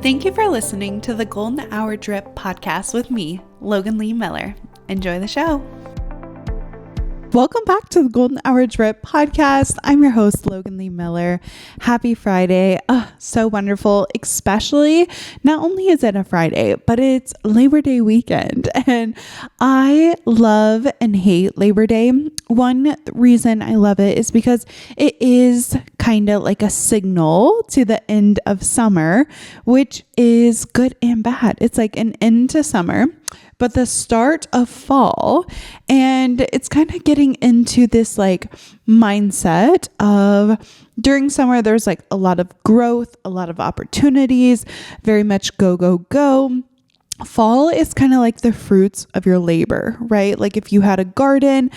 Thank you for listening to the Golden Hour Drip podcast with me, Logan Lee Miller. Enjoy the show. Welcome back to the Golden Hour Drip podcast. I'm your host, Logan Lee Miller. Happy Friday. So wonderful, especially not only is it a Friday, but it's Labor Day weekend. And I love and hate Labor Day. One reason I love it is because it is kind of like a signal to the end of summer, which is good and bad. It's like an end to summer, but the start of fall. And it's kind of getting into this like mindset of during summer, there's like a lot of growth, a lot of opportunities, very much go, go, go. Fall is kind of like the fruits of your labor, right? Like if you had a garden,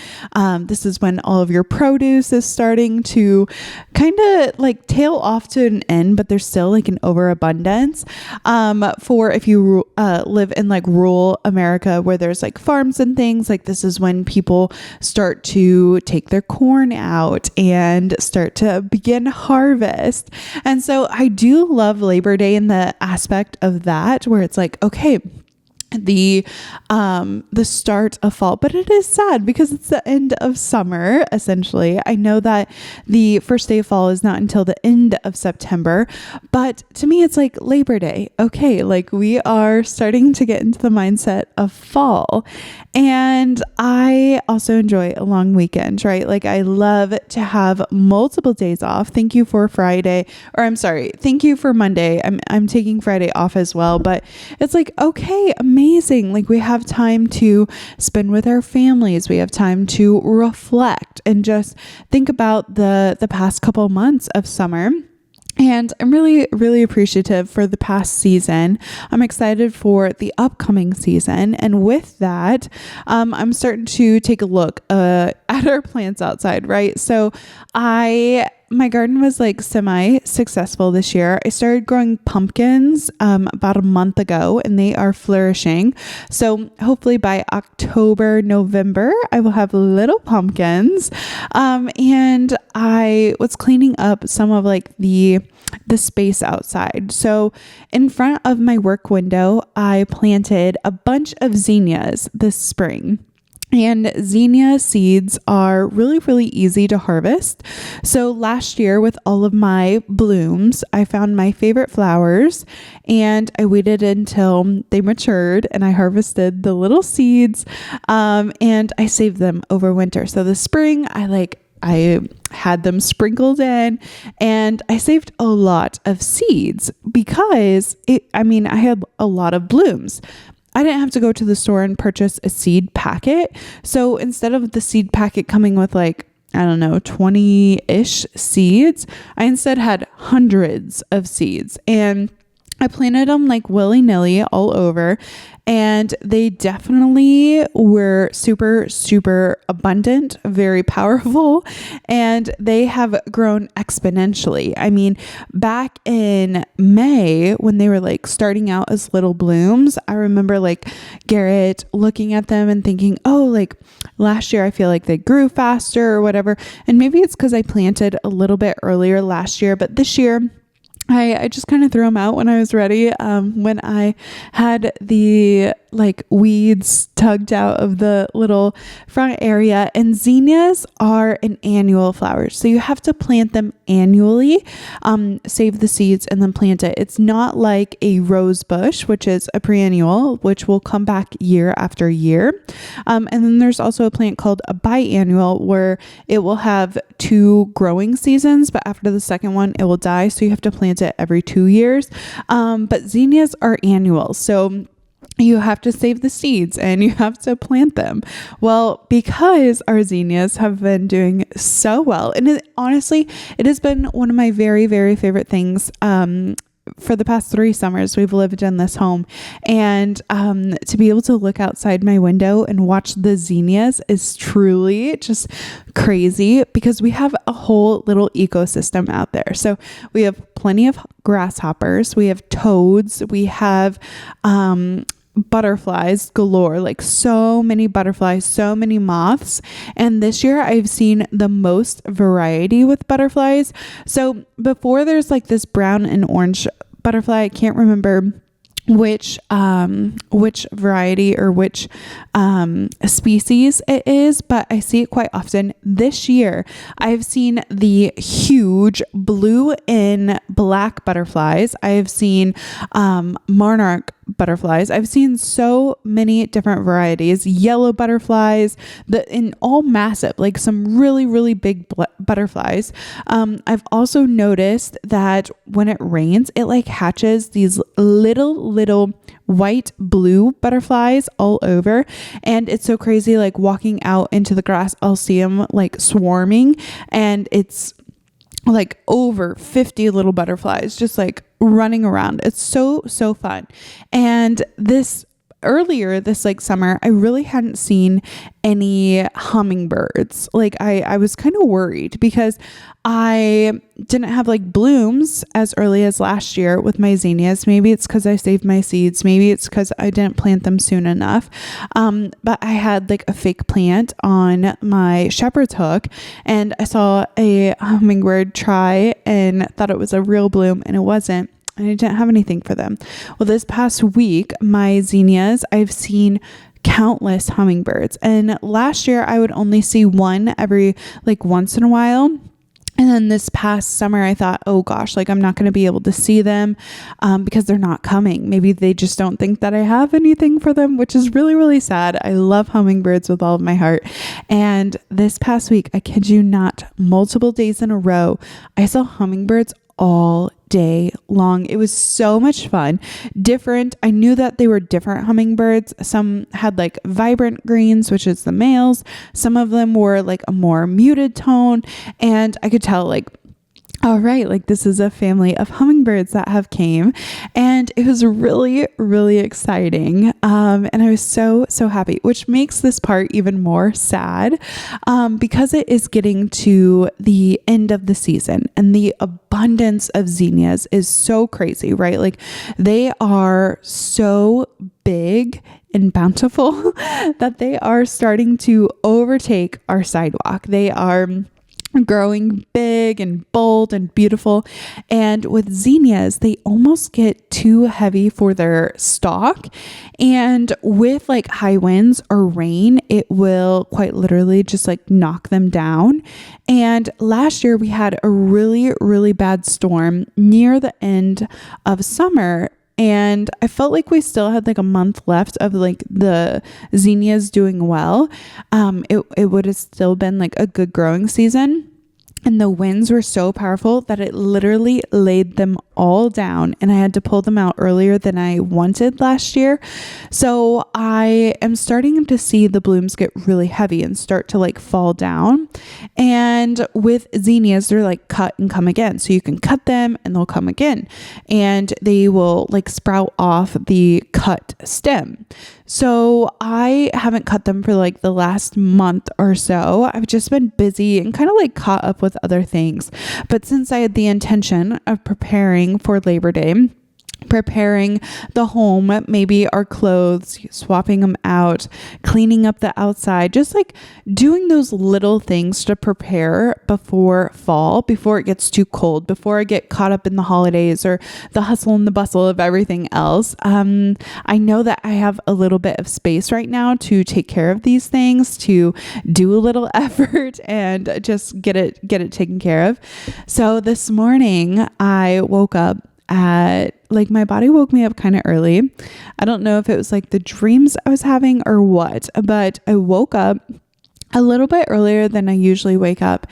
this is when all of your produce is starting to kind of like tail off to an end, but there's still like an overabundance. For if you live in like rural America where there's like farms and things, like this is when people start to take their corn out and start to begin harvest. And so I do love Labor Day in the aspect of that, where it's like, okay, the start of fall, but it is sad because it's the end of summer. Essentially, I know that the first day of fall is not until the end of September, but to me it's like Labor Day. Okay, like we are starting to get into the mindset of fall. And I also enjoy a long weekend, right? Like I love to have multiple days off. Thank you for Friday, or I'm sorry, thank you for Monday. I'm taking Friday off as well, but it's like, okay, amazing. Like we have time to spend with our families. We have time to reflect and just think about the past couple months of summer. And I'm really, really appreciative for the past season. I'm excited for the upcoming season. And with that, I'm starting to take a look at our plants outside, right? So my garden was like semi-successful this year. I started growing pumpkins about a month ago, and they are flourishing. So hopefully by October, November, I will have little pumpkins. And I was cleaning up some of like the space outside. So in front of my work window, I planted a bunch of zinnias this spring. And zinnia seeds are really, really easy to harvest. So last year with all of my blooms, I found my favorite flowers and I waited until they matured and I harvested the little seeds and I saved them over winter. So the spring, I had them sprinkled in and I saved a lot of seeds because I had a lot of blooms. I didn't have to go to the store and purchase a seed packet. So instead of the seed packet coming with 20-ish seeds, I instead had hundreds of seeds and I planted them like willy-nilly all over, and they definitely were super, super abundant, very powerful, and they have grown exponentially. I mean, back in May when they were like starting out as little blooms, I remember like Garrett looking at them and thinking, oh, like last year I feel like they grew faster or whatever. And maybe it's because I planted a little bit earlier last year, but this year I just kind of threw them out when I was ready. When I had the weeds tugged out of the little front area, and zinnias are an annual flower. So you have to plant them annually, save the seeds and then plant it. It's not like a rose bush, which is a perennial, which will come back year after year. And then there's also a plant called a biannual where it will have 2 growing seasons, but after the second one, it will die. So you have to plant it every 2 years. But zinnias are annual. So you have to save the seeds and you have to plant them. Well, because our zinnias have been doing so well, and honestly, it has been one of my very, very favorite things for the past 3 summers we've lived in this home, and to be able to look outside my window and watch the zinnias is truly just crazy because we have a whole little ecosystem out there. So we have plenty of grasshoppers, we have toads, we have butterflies galore, like so many butterflies, so many moths. And this year I've seen the most variety with butterflies. So before there's like this brown and orange butterfly. I can't remember which variety or which species it is, but I see it quite often. This year I've seen the huge blue and black butterflies. I've seen monarch butterflies. I've seen so many different varieties, yellow butterflies, in all massive, like some really, really big butterflies. I've also noticed that when it rains, it like hatches these little white blue butterflies all over. And it's so crazy, like walking out into the grass, I'll see them like swarming, and it's like over 50 little butterflies just like running around. It's so fun. And earlier this like summer, I really hadn't seen any hummingbirds. Like I was kind of worried because I didn't have like blooms as early as last year with my zinnias. Maybe it's because I saved my seeds. Maybe it's because I didn't plant them soon enough. But I had like a fake plant on my shepherd's hook, and I saw a hummingbird try and thought it was a real bloom, and it wasn't. And I didn't have anything for them. Well, this past week, my zinnias, I've seen countless hummingbirds. And last year I would only see one every like once in a while. And then this past summer, I thought, oh gosh, like I'm not going to be able to see them because they're not coming. Maybe they just don't think that I have anything for them, which is really, really sad. I love hummingbirds with all of my heart. And this past week, I kid you not, multiple days in a row, I saw hummingbirds all day long. It was so much fun. Different. I knew that they were different hummingbirds. Some had like vibrant greens, which is the males. Some of them were like a more muted tone. And I could tell like, all right, like this is a family of hummingbirds that have came, and it was really, really exciting. And I was so happy, which makes this part even more sad, because it is getting to the end of the season, and the abundance of zinnias is so crazy, right? Like they are so big and bountiful that they are starting to overtake our sidewalk. They are growing big and bold and beautiful. And with zinnias, they almost get too heavy for their stalk. And with like high winds or rain, it will quite literally just like knock them down. And last year we had a really, really bad storm near the end of summer. And I felt like we still had like a month left of like the zinnias doing well. It would have still been like a good growing season. And the winds were so powerful that it literally laid them all down, and I had to pull them out earlier than I wanted last year. So I am starting to see the blooms get really heavy and start to like fall down. And with zinnias, they're like cut and come again. So you can cut them and they'll come again, and they will like sprout off the cut stem. So I haven't cut them for like the last month or so. I've just been busy and kind of like caught up with other things. But since I had the intention of preparing for Labor Day, preparing the home, maybe our clothes, swapping them out, cleaning up the outside, just like doing those little things to prepare before fall, before it gets too cold, before I get caught up in the holidays or the hustle and the bustle of everything else. I know that I have a little bit of space right now to take care of these things, to do a little effort and just get it taken care of. So this morning I woke up like my body woke me up kind of early. I don't know if it was like the dreams I was having or what, but I woke up a little bit earlier than I usually wake up,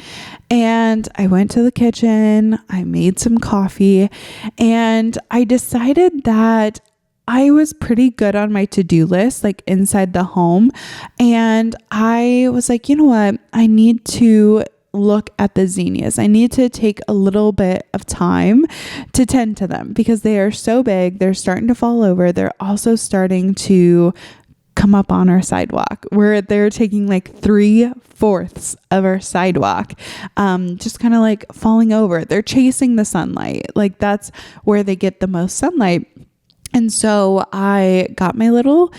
and I went to the kitchen, I made some coffee, and I decided that I was pretty good on my to-do list, like inside the home. And I was like, you know what? I need to look at the zinnias. I need to take a little bit of time to tend to them because they are so big. They're starting to fall over. They're also starting to come up on our sidewalk where they're taking like 3/4 of our sidewalk, just kind of like falling over. They're chasing the sunlight. Like that's where they get the most sunlight. And so I got my little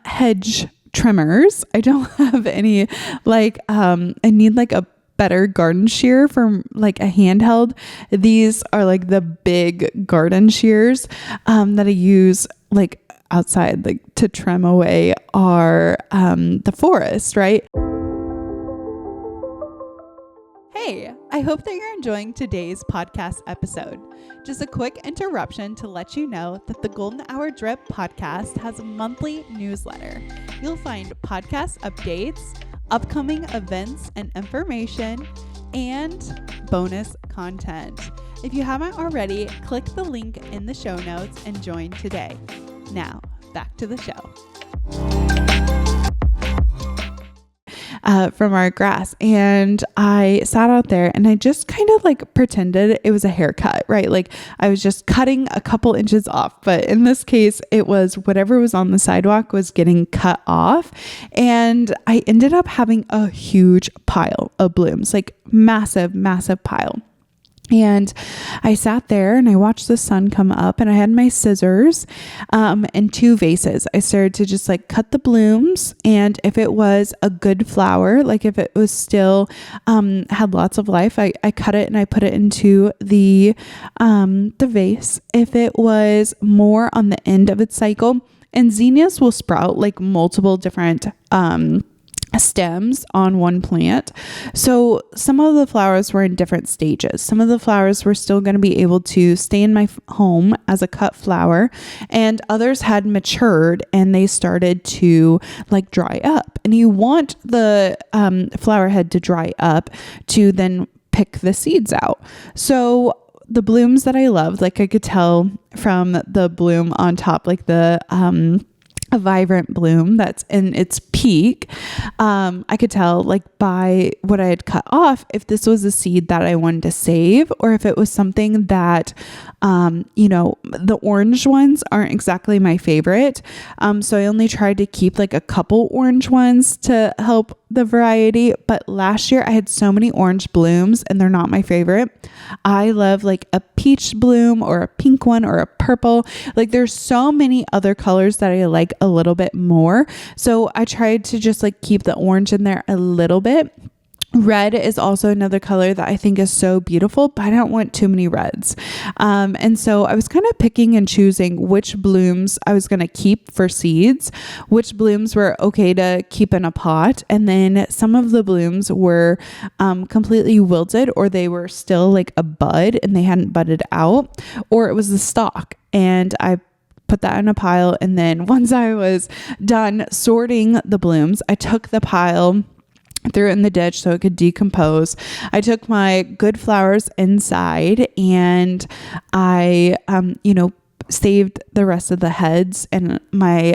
hedge trimmers. I don't have any I need like a better garden shear from like a handheld. These are like the big garden shears that I use like outside, like to trim away the forest, right? Hey, I hope that you're enjoying today's podcast episode. Just a quick interruption to let you know that the Golden Hour Drip podcast has a monthly newsletter. You'll find podcast updates, upcoming events and information, and bonus content. If you haven't already, click the link in the show notes and join today. Now, back to the show. From our grass, and I sat out there and I just kind of like pretended it was a haircut, right? Like I was just cutting a couple inches off, but in this case it was whatever was on the sidewalk was getting cut off, and I ended up having a huge pile of blooms, like massive pile. And I sat there and I watched the sun come up, and I had my scissors and 2 vases. I started to just like cut the blooms, and if it was a good flower, like if it was still had lots of life, I cut it and I put it into the vase. If it was more on the end of its cycle, and zinnias will sprout like multiple different stems on one plant. So some of the flowers were in different stages. Some of the flowers were still going to be able to stay in my home as a cut flower, and others had matured and they started to like dry up. And you want the flower head to dry up to then pick the seeds out. So the blooms that I loved, like I could tell from the bloom on top, like a vibrant bloom that's in its peak. I could tell like by what I had cut off, if this was a seed that I wanted to save, or if it was something that, the orange ones aren't exactly my favorite. So I only tried to keep like a couple orange ones to help the variety. But last year I had so many orange blooms and they're not my favorite. I love like a peach bloom or a pink one or a purple. Like there's so many other colors that I like a little bit more. So I tried to just like keep the orange in there a little bit. Red is also another color that I think is so beautiful, but I don't want too many reds. And so I was kind of picking and choosing which blooms I was going to keep for seeds, which blooms were okay to keep in a pot. And then some of the blooms were completely wilted, or they were still like a bud and they hadn't budded out, or it was the stalk. And I put that in a pile. And then once I was done sorting the blooms, I took the pile, threw it in the ditch so it could decompose. I took my good flowers inside, and I, saved the rest of the heads in my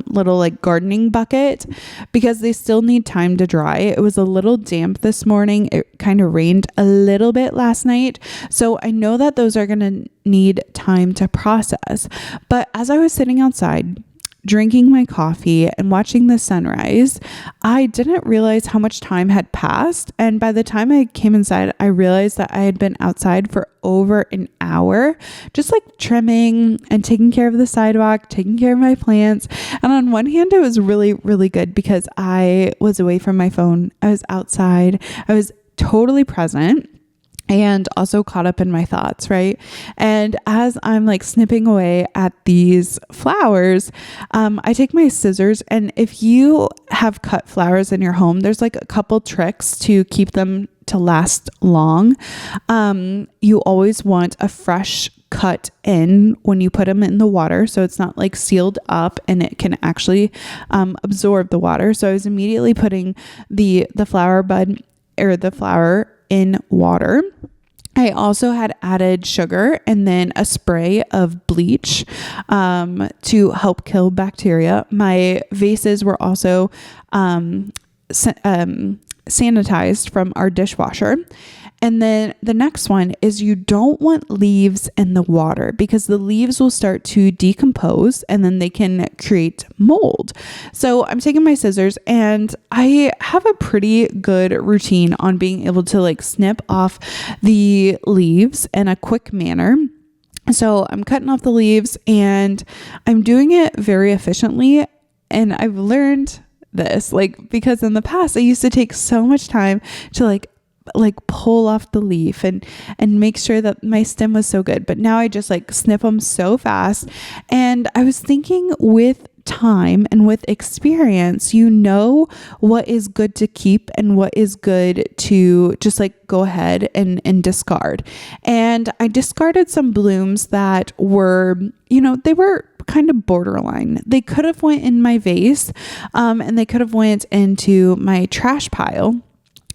little like gardening bucket because they still need time to dry. It was a little damp this morning. It kind of rained a little bit last night. So I know that those are going to need time to process. But as I was sitting outside, drinking my coffee and watching the sunrise, I didn't realize how much time had passed. And by the time I came inside, I realized that I had been outside for over an hour, just like trimming and taking care of the sidewalk, taking care of my plants. And on one hand, it was really, really good because I was away from my phone. I was outside. I was totally present, and also caught up in my thoughts, right? And as I'm like snipping away at these flowers, I take my scissors, and if you have cut flowers in your home, there's like a couple tricks to keep them to last long. You always want a fresh cut in when you put them in the water, so it's not like sealed up and it can actually absorb the water. So I was immediately putting the flower bud or the flower in water. I also had added sugar and then a spray of bleach to help kill bacteria. My vases were also sanitized from our dishwasher. And then the next one is you don't want leaves in the water because the leaves will start to decompose and then they can create mold. So I'm taking my scissors, and I have a pretty good routine on being able to like snip off the leaves in a quick manner. So I'm cutting off the leaves and I'm doing it very efficiently. And I've learned this, like, because in the past I used to take so much time to like like pull off the leaf and make sure that my stem was so good. But now I just like snip them so fast. And I was thinking, with time and with experience, you know what is good to keep and what is good to just like go ahead and discard. And I discarded some blooms that were, they were kind of borderline. They could have went in my vase, and they could have went into my trash pile.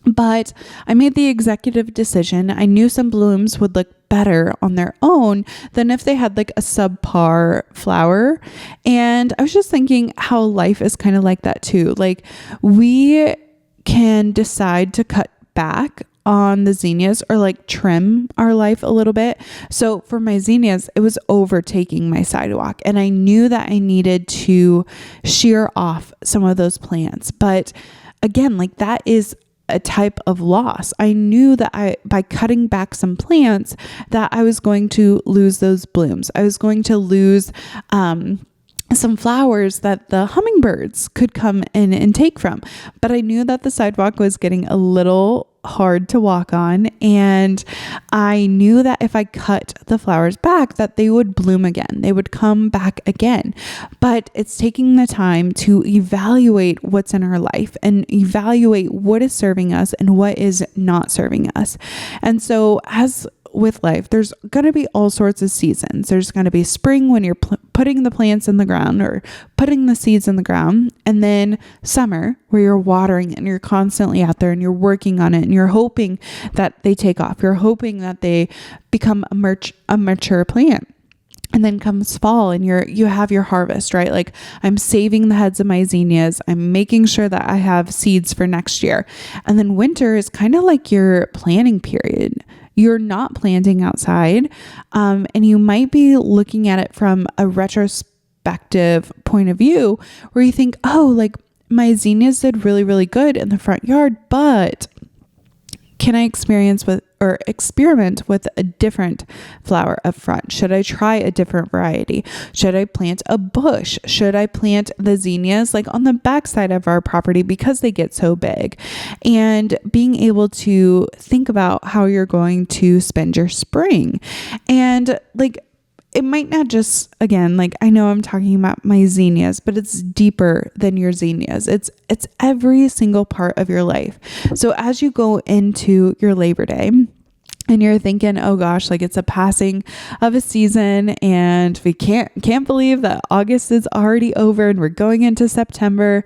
But I made the executive decision. I knew some blooms would look better on their own than if they had like a subpar flower. And I was just thinking how life is kind of like that too. Like, we can decide to cut back on the zinnias or like trim our life a little bit. So for my zinnias, it was overtaking my sidewalk, and I knew that I needed to shear off some of those plants. But again, like, that is a type of loss. I knew that by cutting back some plants, that I was going to lose those blooms. I was going to lose some flowers that the hummingbirds could come in and take from. But I knew that the sidewalk was getting a little hard to walk on, and I knew that if I cut the flowers back, that they would bloom again. They would come back again. But it's taking the time to evaluate what's in our life and evaluate what is serving us and what is not serving us. And so, as with life, there's going to be all sorts of seasons. There's going to be spring when you're putting the plants in the ground or putting the seeds in the ground. And then summer where you're watering and you're constantly out there and you're working on it and you're hoping that they take off. You're hoping that they become a mature plant. And then comes fall and you have your harvest, right? Like, I'm saving the heads of my zinnias. I'm making sure that I have seeds for next year. And then winter is kind of like your planting period. You're not planting outside. And you might be looking at it from a retrospective point of view where you think, oh, like, my zinnias did really, really good in the front yard, but can I experiment with a different flower up front? Should I try a different variety? Should I plant a bush? Should I plant the zinnias like on the backside of our property because they get so big? And being able to think about how you're going to spend your spring. And like, it might not just, again, like, I know I'm talking about my zinnias, but it's deeper than your zinnias. It's every single part of your life. So as you go into your Labor Day and you're thinking, oh gosh, like, it's a passing of a season and we can't believe that August is already over and we're going into September.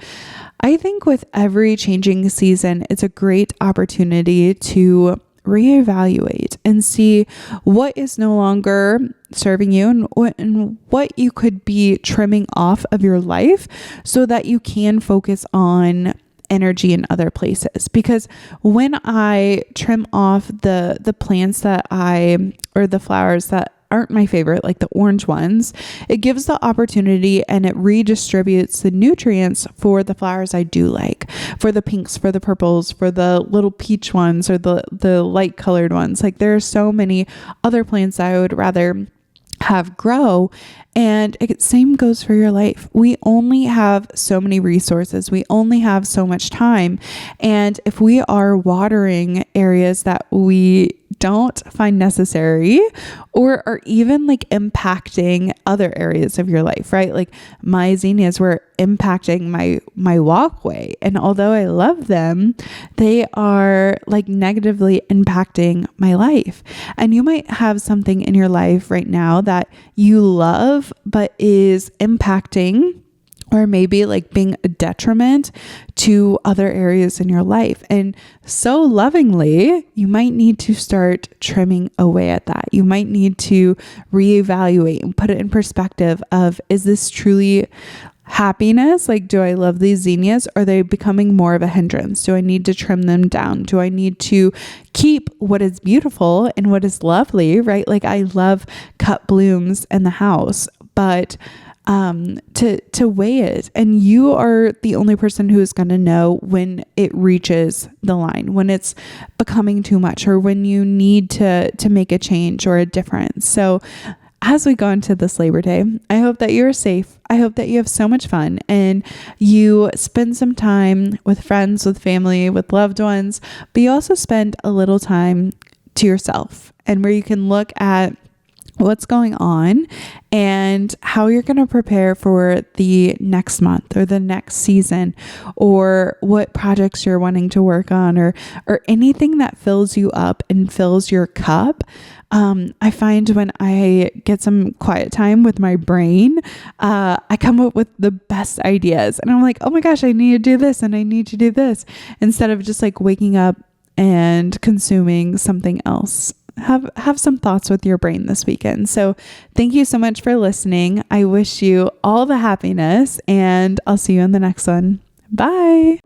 I think with every changing season, it's a great opportunity to reevaluate and see what is no longer serving you and what you could be trimming off of your life so that you can focus on energy in other places. Because when I trim off the plants or the flowers that aren't my favorite, like the orange ones, it gives the opportunity and it redistributes the nutrients for the flowers I do like, for the pinks, for the purples, for the little peach ones or the light colored ones. Like, there are so many other plants I would rather have grow. And same goes for your life. We only have so many resources. We only have so much time. And if we are watering areas that we don't find necessary or are even like impacting other areas of your life, right? Like, my zinnias were impacting my walkway. And although I love them, they are like negatively impacting my life. And you might have something in your life right now that you love, but is impacting or maybe like being a detriment to other areas in your life. And so lovingly, you might need to start trimming away at that. You might need to reevaluate and put it in perspective of, is this truly happiness? Like, do I love these zinnias? Are they becoming more of a hindrance? Do I need to trim them down? Do I need to keep what is beautiful and what is lovely, right? Like, I love cut blooms in the house, but to weigh it, and you are the only person who is going to know when it reaches the line, when it's becoming too much, or when you need to make a change or a difference. So as we go into this Labor Day, I hope that you're safe. I hope that you have so much fun and you spend some time with friends, with family, with loved ones, but you also spend a little time to yourself and where you can look at what's going on and how you're going to prepare for the next month or the next season, or what projects you're wanting to work on, or anything that fills you up and fills your cup. I find when I get some quiet time with my brain, I come up with the best ideas and I'm like, oh my gosh, I need to do this and I need to do this, instead of just like waking up and consuming something else. Have some thoughts with your brain this weekend. So thank you so much for listening. I wish you all the happiness and I'll see you in the next one. Bye.